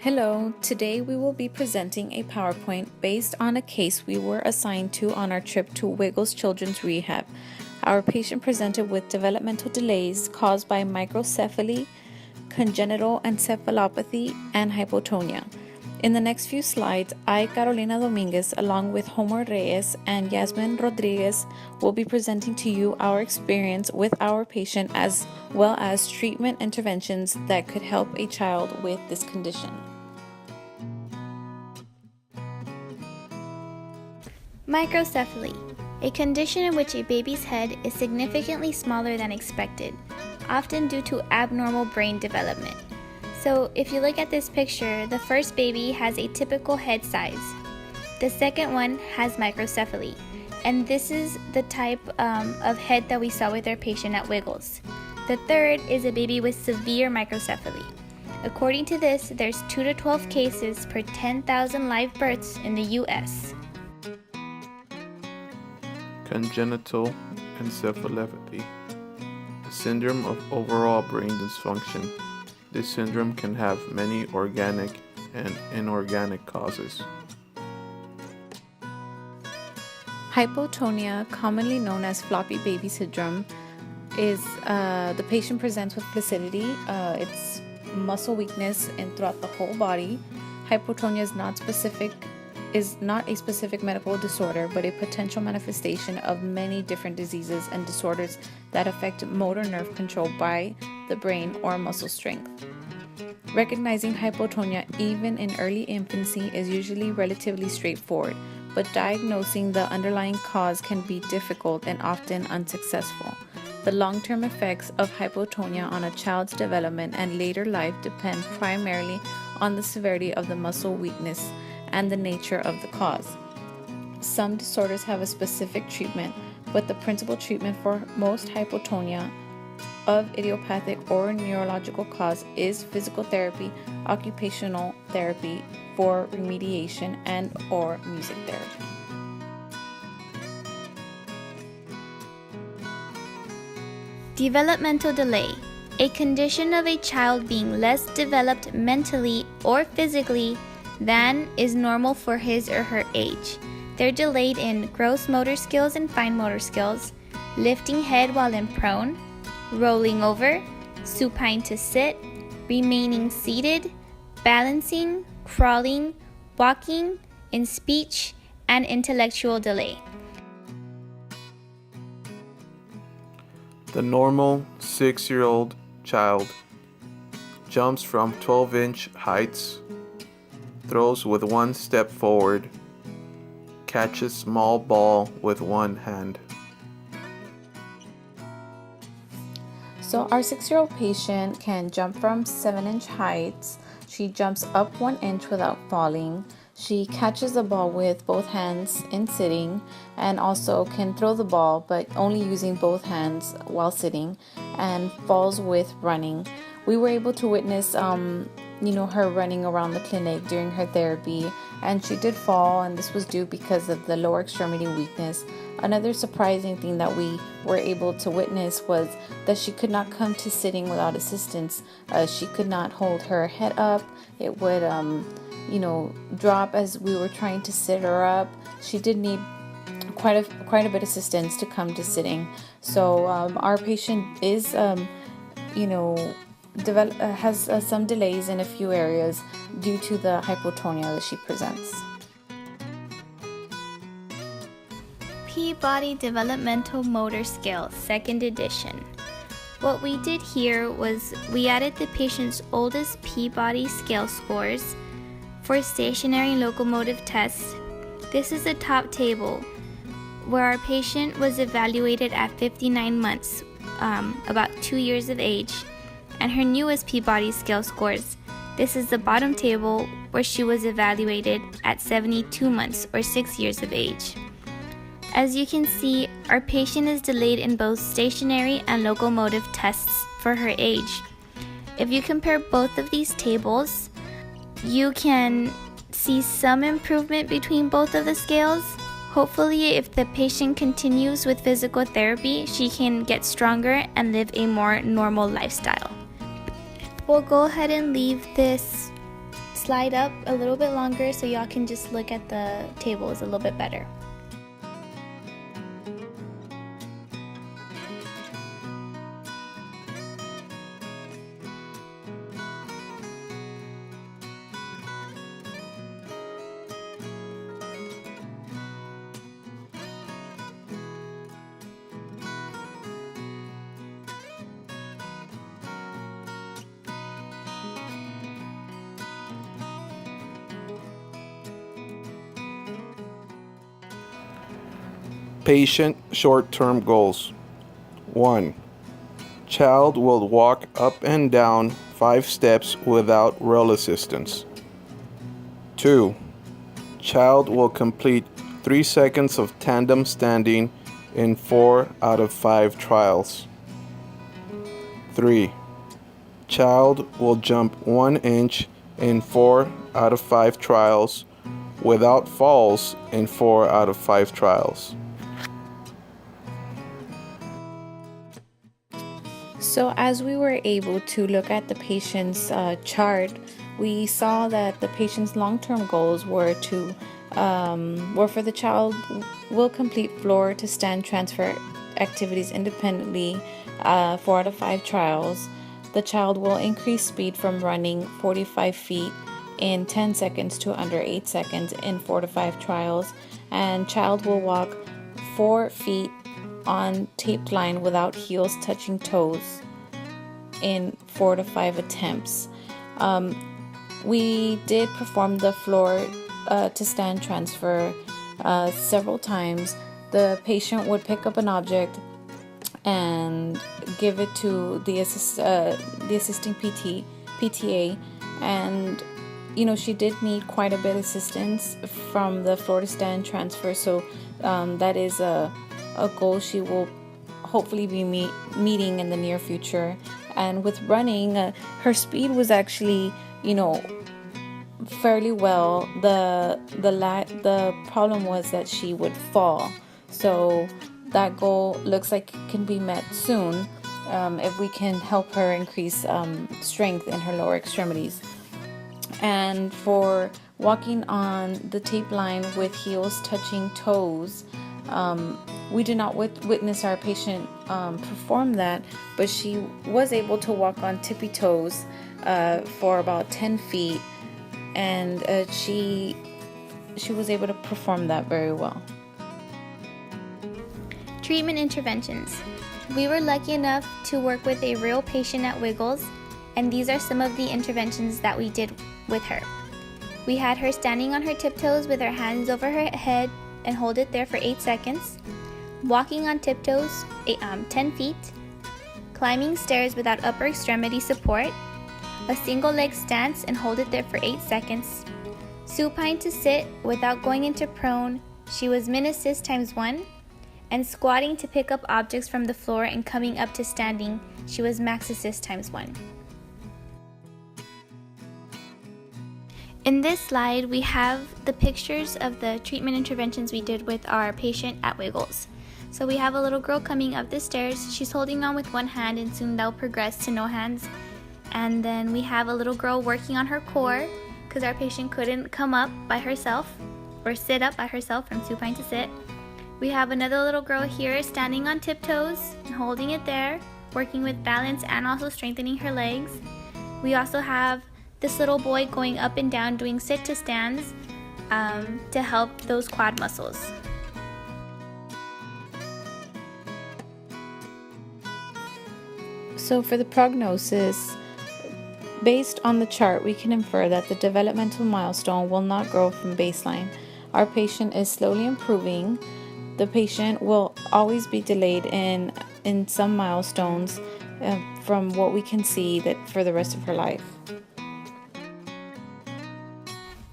Hello, today we will be presenting a PowerPoint based on a case we were assigned to on our trip to Wiggles Children's Rehab. Our patient presented with developmental delays caused by microcephaly, congenital encephalopathy, and hypotonia. In the next few slides, I, Carolina Dominguez, along with Homer Reyes and Yasmin Rodriguez, will be presenting to you our experience with our patient as well as treatment interventions that could help a child with this condition. Microcephaly, a condition in which a baby's head is significantly smaller than expected, often due to abnormal brain development. So if you look at this picture, the first baby has a typical head size. The second one has microcephaly, and this is the type of head that we saw with our patient at Wiggles. The third is a baby with severe microcephaly. According to this, there's 2 to 12 cases per 10,000 live births in the U.S. Congenital encephalopathy, a syndrome of overall brain dysfunction. This syndrome can have many organic and inorganic causes. Hypotonia, commonly known as floppy baby syndrome, is the patient presents with flaccidity. It's muscle weakness and throughout the whole body. Hypotonia is not a specific medical disorder, but a potential manifestation of many different diseases and disorders that affect motor nerve control by the brain or muscle strength. Recognizing hypotonia even in early infancy is usually relatively straightforward, but diagnosing the underlying cause can be difficult and often unsuccessful. The long-term effects of hypotonia on a child's development and later life depend primarily on the severity of the muscle weakness and the nature of the cause. Some disorders have a specific treatment, but the principal treatment for most hypotonia of idiopathic or neurological cause is physical therapy, occupational therapy for remediation, and or music therapy. Developmental delay, a condition of a child being less developed mentally or physically than is normal for his or her age. They're delayed in gross motor skills and fine motor skills, lifting head while in prone, rolling over, supine to sit, remaining seated, balancing, crawling, walking, in speech, and intellectual delay. The normal 6-year-old child jumps from 12-inch heights, throws with one step forward, catches small ball with one hand. So our 6-year-old patient can jump from 7-inch heights. She jumps up 1 inch without falling. She catches the ball with both hands in sitting and also can throw the ball, but only using both hands while sitting, and falls with running. We were able to witness her running around the clinic during her therapy, and she did fall, and this was due because of the lower extremity weakness. Another surprising thing that we were able to witness was that she could not come to sitting without assistance. She could not hold her head up. It would drop as we were trying to sit her up. She did need quite a bit of assistance to come to sitting. So our patient is has some delays in a few areas due to the hypotonia that she presents. Peabody Developmental Motor Scale, 2nd edition. What we did here was we added the patient's oldest Peabody scale scores for stationary and locomotive tests. This is the top table where our patient was evaluated at 59 months, about 2 years of age, and her newest Peabody scale scores. This is the bottom table where she was evaluated at 72 months or 6 years of age. As you can see, our patient is delayed in both stationary and locomotive tests for her age. If you compare both of these tables, you can see some improvement between both of the scales. Hopefully, if the patient continues with physical therapy, she can get stronger and live a more normal lifestyle. We'll go ahead and leave this slide up a little bit longer so y'all can just look at the tables a little bit better. Patient short-term goals. 1. Child will walk up and down 5 steps without rail assistance. 2. Child will complete 3 seconds of tandem standing in 4 out of 5 trials. 3. Child will jump 1 inch in 4 out of 5 trials without falls in 4 out of 5 trials. So as we were able to look at the patient's chart, we saw that the patient's long-term goals were for the child will complete floor to stand transfer activities independently 4 out of 5 trials. The child will increase speed from running 45 feet in 10 seconds to under 8 seconds in 4 to 5 trials, and child will walk 4 feet on taped line without heels touching toes in 4 to 5 attempts. We did perform the floor to stand transfer several times. The patient would pick up an object and give it to the assisting PTA, and she did need quite a bit of assistance from the floor to stand transfer, so that is a goal she will hopefully be meeting in the near future. And with running, her speed was actually fairly well. The problem was that she would fall, so that goal looks like it can be met soon if we can help her increase strength in her lower extremities. And for walking on the tape line with heels touching toes, we did not witness our patient perform that, but she was able to walk on tippy toes for about 10 feet, and she was able to perform that very well. Treatment interventions. We were lucky enough to work with a real patient at Wiggles, and these are some of the interventions that we did with her. We had her standing on her tiptoes with her hands over her head and hold it there for 8 seconds, walking on tiptoes 10 feet, climbing stairs without upper extremity support, a single leg stance and hold it there for 8 seconds, supine to sit without going into prone, she was min assist times 1, and squatting to pick up objects from the floor and coming up to standing, she was max assist times 1. In this slide, we have the pictures of the treatment interventions we did with our patient at Wiggles. So we have a little girl coming up the stairs. She's holding on with one hand, and soon that'll progress to no hands. And then we have a little girl working on her core because our patient couldn't come up by herself or sit up by herself from supine to sit. We have another little girl here standing on tiptoes and holding it there, working with balance and also strengthening her legs. We also have this little boy going up and down doing sit to stands to help those quad muscles. So for the prognosis, based on the chart, we can infer that the developmental milestone will not grow from baseline. Our patient is slowly improving. The patient will always be delayed in some milestones from what we can see that for the rest of her life.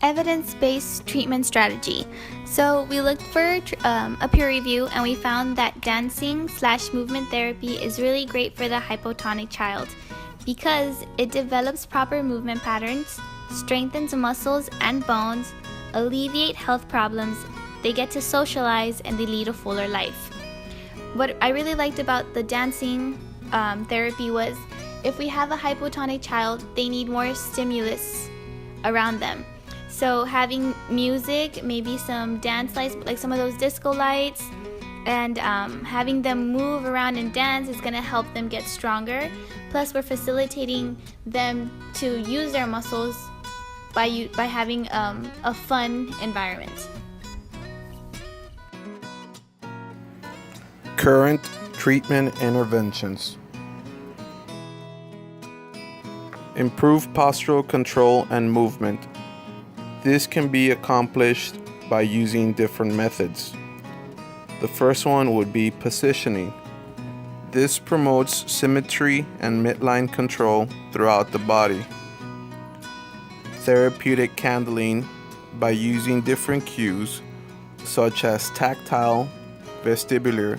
Evidence-based treatment strategy. So we looked for a peer review, and we found that dancing/movement therapy is really great for the hypotonic child because it develops proper movement patterns, strengthens muscles and bones, alleviate health problems, they get to socialize, and they lead a fuller life. What I really liked about the dancing therapy was if we have a hypotonic child, they need more stimulus around them. So having music, maybe some dance lights, like some of those disco lights, and having them move around and dance is going to help them get stronger. Plus, we're facilitating them to use their muscles by having a fun environment. Current treatment interventions. Improve postural control and movement. This can be accomplished by using different methods. The first one would be positioning. This promotes symmetry and midline control throughout the body. Therapeutic handling by using different cues such as tactile, vestibular,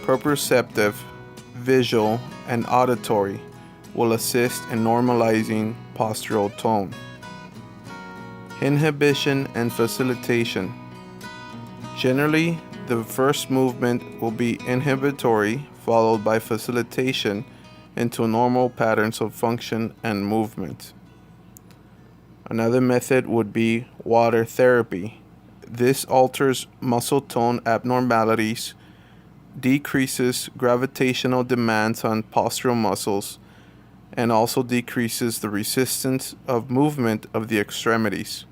proprioceptive, visual, and auditory will assist in normalizing postural tone. Inhibition and facilitation. Generally, the first movement will be inhibitory, followed by facilitation into normal patterns of function and movement. Another method would be water therapy. This alters muscle tone abnormalities, decreases gravitational demands on postural muscles, and also decreases the resistance of movement of the extremities.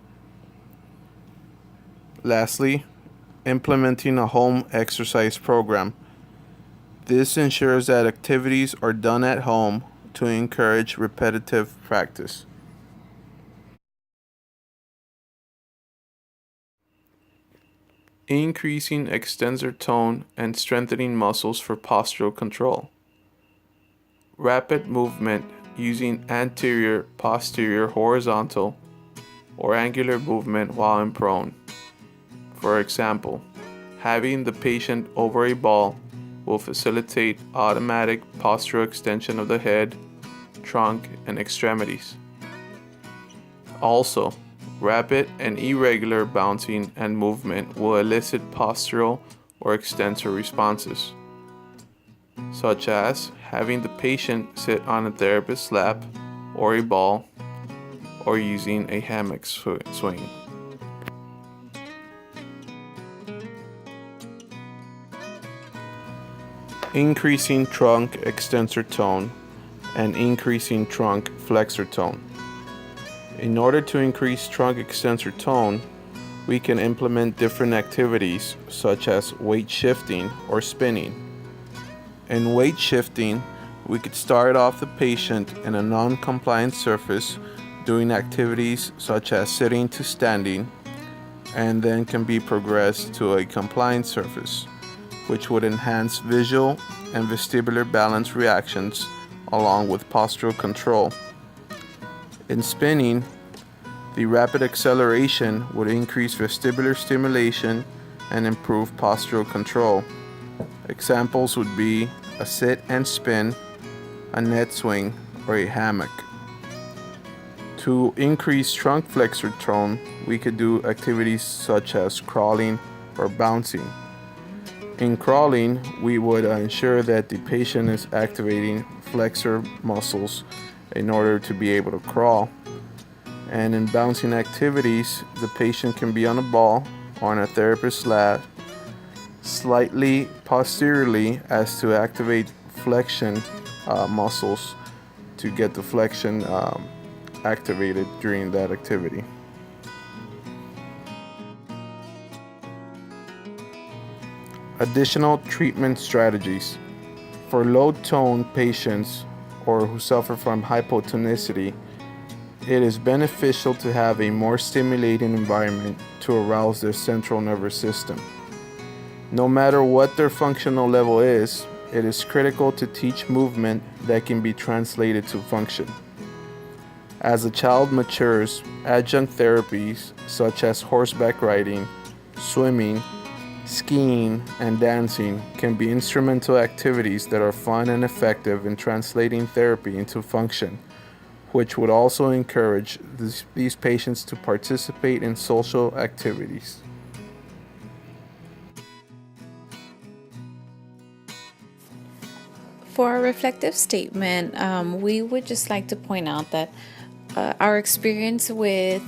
Lastly, implementing a home exercise program. This ensures that activities are done at home to encourage repetitive practice. Increasing extensor tone and strengthening muscles for postural control. Rapid movement using anterior, posterior, horizontal, or angular movement while in prone. For example, having the patient over a ball will facilitate automatic postural extension of the head, trunk, and extremities. Also, rapid and irregular bouncing and movement will elicit postural or extensor responses, such as having the patient sit on a therapist's lap or a ball, or using a hammock swing. Increasing trunk extensor tone and increasing trunk flexor tone. In order to increase trunk extensor tone, we can implement different activities such as weight shifting or spinning. In weight shifting, we could start off the patient in a non-compliant surface doing activities such as sitting to standing, and then can be progressed to a compliant surface, which would enhance visual and vestibular balance reactions along with postural control. In spinning, the rapid acceleration would increase vestibular stimulation and improve postural control. Examples would be a sit and spin, a net swing, or a hammock. To increase trunk flexor tone, we could do activities such as crawling or bouncing. In crawling, we would ensure that the patient is activating flexor muscles in order to be able to crawl. And in bouncing activities, the patient can be on a ball or on a therapist's lap, slightly posteriorly as to activate flexion muscles to get the flexion activated during that activity. Additional treatment strategies. For low tone patients or who suffer from hypotonicity, it is beneficial to have a more stimulating environment to arouse their central nervous system. No matter what their functional level is, it is critical to teach movement that can be translated to function. As a child matures, adjunct therapies such as horseback riding, swimming, skiing, and dancing can be instrumental activities that are fun and effective in translating therapy into function, which would also encourage these patients to participate in social activities. For a reflective statement, we would just like to point out that our experience with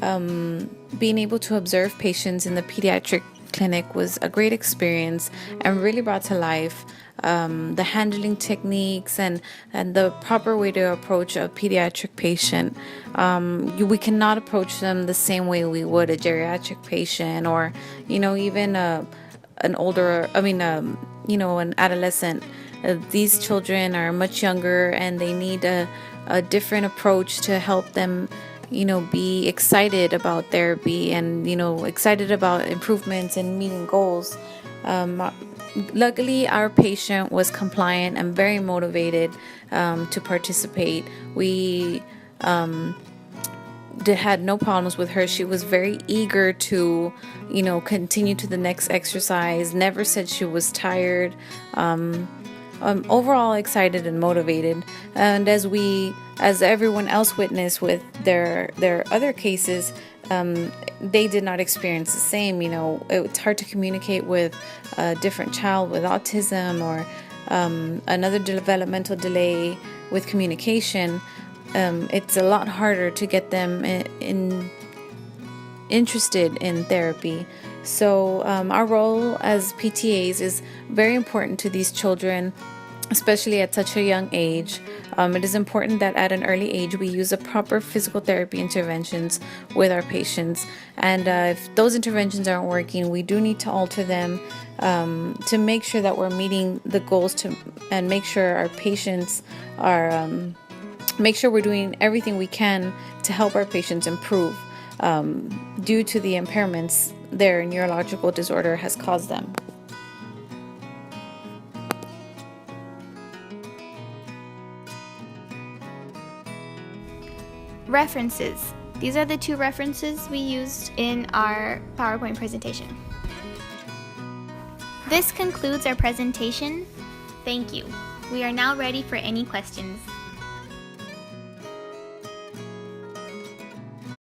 being able to observe patients in the pediatric clinic was a great experience and really brought to life the handling techniques and the proper way to approach a pediatric patient. We cannot approach them the same way we would a geriatric patient, or even an older, an adolescent. These children are much younger and they need a different approach to help them be excited about therapy and excited about improvements and meeting goals. Luckily, our patient was compliant and very motivated to participate. We had no problems with her. She was very eager to continue to the next exercise, never said she was tired. Overall excited and motivated. And as everyone else witnessed with their other cases, they did not experience the same. It's hard to communicate with a different child with autism or another developmental delay with communication. It's a lot harder to get them interested in therapy. So our role as PTAs is very important to these children, especially at such a young age. It is important that at an early age we use a proper physical therapy interventions with our patients. And if those interventions aren't working, we do need to alter them to make sure that we're meeting the goals and make sure our patients are, make sure we're doing everything we can to help our patients improve due to the impairments their neurological disorder has caused them. References. These are the 2 references we used in our PowerPoint presentation. This concludes our presentation. Thank you. We are now ready for any questions.